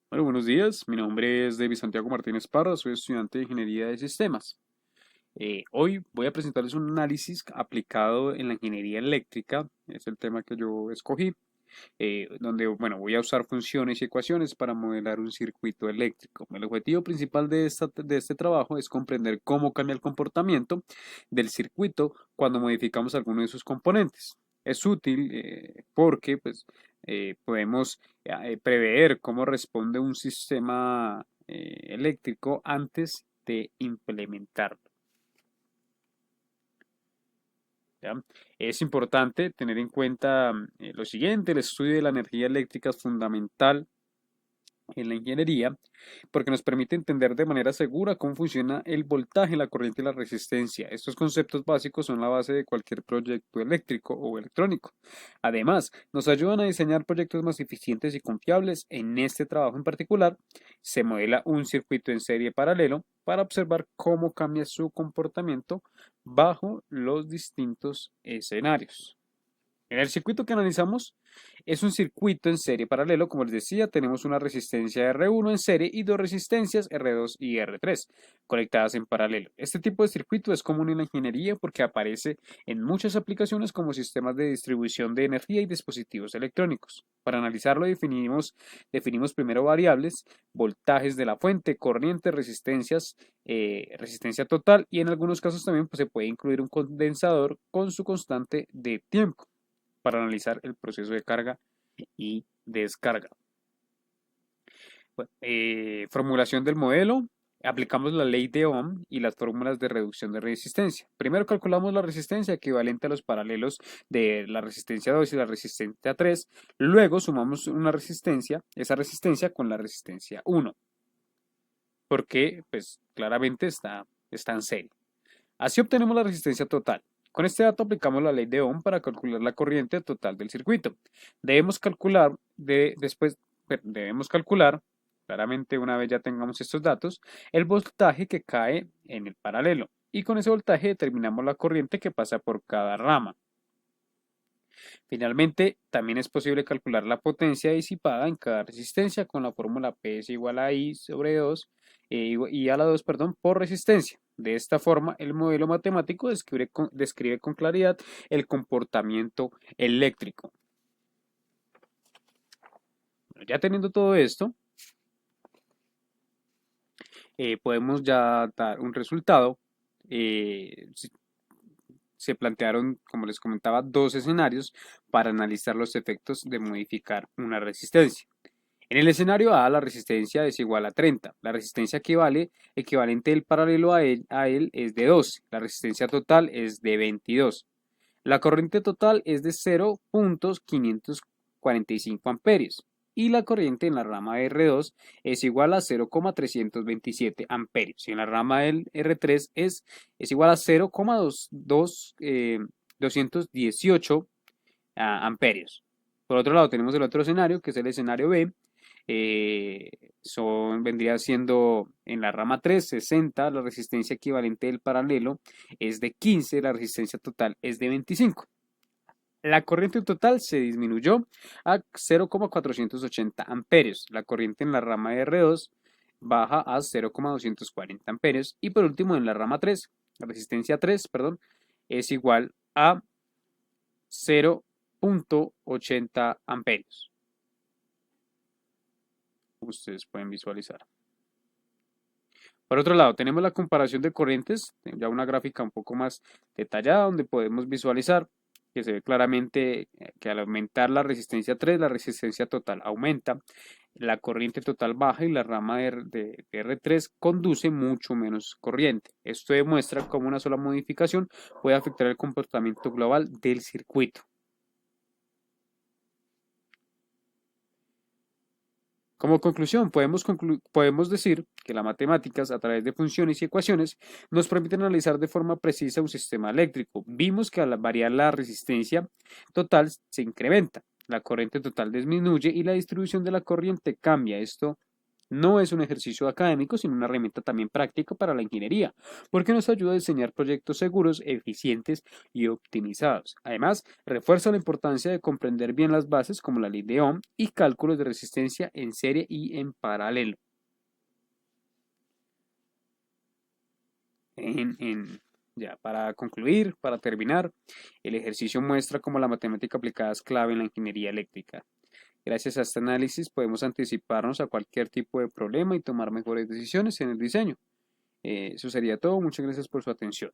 Bueno, buenos días. Mi nombre es David Santiago Martínez Parra, soy estudiante de Ingeniería de Sistemas. Hoy voy a presentarles un análisis aplicado en la ingeniería eléctrica, es el tema que yo escogí, donde bueno, voy a usar funciones y ecuaciones para modelar un circuito eléctrico. El objetivo principal de este trabajo es comprender cómo cambia el comportamiento del circuito cuando modificamos alguno de sus componentes. Es útil porque pues, podemos prever cómo responde un sistema eléctrico antes de implementarlo. ¿Ya? Es importante tener en cuenta lo siguiente: el estudio de la energía eléctrica es fundamental en la ingeniería, porque nos permite entender de manera segura cómo funciona el voltaje, la corriente y la resistencia. Estos conceptos básicos son la base de cualquier proyecto eléctrico o electrónico. Además, nos ayudan a diseñar proyectos más eficientes y confiables. En este trabajo en particular, se modela un circuito en serie paralelo para observar cómo cambia su comportamiento bajo los distintos escenarios. En el circuito que analizamos es un circuito en serie paralelo. Como les decía, tenemos una resistencia R1 en serie y dos resistencias R2 y R3 conectadas en paralelo. Este tipo de circuito es común en la ingeniería porque aparece en muchas aplicaciones como sistemas de distribución de energía y dispositivos electrónicos. Para analizarlo definimos primero variables: voltajes de la fuente, corriente, resistencias, resistencia total, y en algunos casos también pues, se puede incluir un condensador con su constante de tiempo para analizar el proceso de carga y descarga. Bueno, formulación del modelo. Aplicamos la ley de Ohm y las fórmulas de reducción de resistencia. Primero calculamos la resistencia equivalente a los paralelos de la resistencia 2 y la resistencia 3. Luego sumamos esa resistencia con la resistencia 1, porque pues claramente está en serie. Así obtenemos la resistencia total. Con este dato aplicamos la ley de Ohm para calcular la corriente total del circuito. Debemos calcular, debemos calcular, claramente una vez ya tengamos estos datos, el voltaje que cae en el paralelo. Y con ese voltaje determinamos la corriente que pasa por cada rama. Finalmente, también es posible calcular la potencia disipada en cada resistencia con la fórmula P es igual a I sobre 2, I a la 2, perdón, por resistencia. De esta forma, el modelo matemático describe con claridad el comportamiento eléctrico. Bueno, ya teniendo todo esto, podemos ya dar un resultado. Se plantearon, como les comentaba, dos escenarios para analizar los efectos de modificar una resistencia. En el escenario A, la resistencia es igual a 30. La resistencia equivalente del paralelo a él es de 12. La resistencia total es de 22. La corriente total es de 0.545 amperios. Y la corriente en la rama R2 es igual a 0.327 amperios. Y en la rama del R3 es igual a 0.218 amperios. Por otro lado, tenemos el otro escenario, que es el escenario B. Vendría siendo en la rama 3, 60, la resistencia equivalente del paralelo es de 15, la resistencia total es de 25. La corriente total se disminuyó a 0.480 amperios. La corriente en la rama R2 baja a 0.240 amperios. Y por último, en la rama 3, la resistencia 3, perdón, es igual a 0.80 amperios. Ustedes pueden visualizar. Por otro lado, tenemos la comparación de corrientes, ya una gráfica un poco más detallada donde podemos visualizar que se ve claramente que al aumentar la resistencia 3, la resistencia total aumenta, la corriente total baja y la rama de R3 conduce mucho menos corriente. Esto demuestra cómo una sola modificación puede afectar el comportamiento global del circuito. Como conclusión, podemos decir que las matemáticas, a través de funciones y ecuaciones, nos permiten analizar de forma precisa un sistema eléctrico. Vimos que al variar la resistencia total se incrementa, la corriente total disminuye y la distribución de la corriente cambia. Esto No es un ejercicio académico, sino una herramienta también práctica para la ingeniería, porque nos ayuda a diseñar proyectos seguros, eficientes y optimizados. Además, refuerza la importancia de comprender bien las bases como la ley de Ohm y cálculos de resistencia en serie y en paralelo. Ya para concluir, para terminar, el ejercicio muestra cómo la matemática aplicada es clave en la ingeniería eléctrica. Gracias a este análisis podemos anticiparnos a cualquier tipo de problema y tomar mejores decisiones en el diseño. Eso sería todo. Muchas gracias por su atención.